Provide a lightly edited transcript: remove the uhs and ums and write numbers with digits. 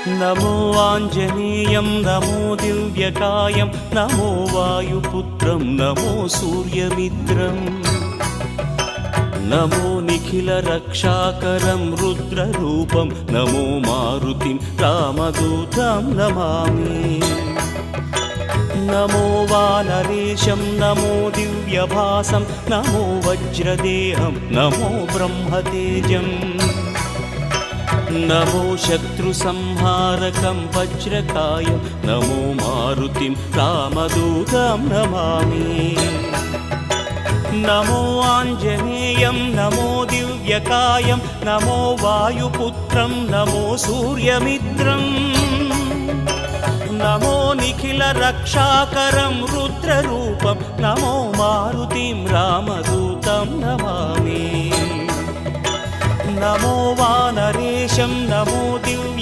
नमो आञ्जनेयं नमो दिव्यकायं नमो वायुपुत्रं नमो सूर्यमित्रम् नमो निखिलरक्षाकरं रुद्ररूपं नमो मारुतिं रामदूतं Namami नमो वानरेशं नमो दिव्यभासं नमो वज्रदेहं नमो ब्रह्मतेजम् नमो शत्रुसंहारकं वज्रकायं नमो मारुतिं रामदूतं Namami नमो आञ्जनेयं नमो दिव्यकायं नमो वायुपुत्रं नमो सूर्यमित्रम् नमो निखिलरक्षाकरं रुद्ररूपं नमो मारुतिं रामदूतं Namami नमो वानरेशं नमो Divya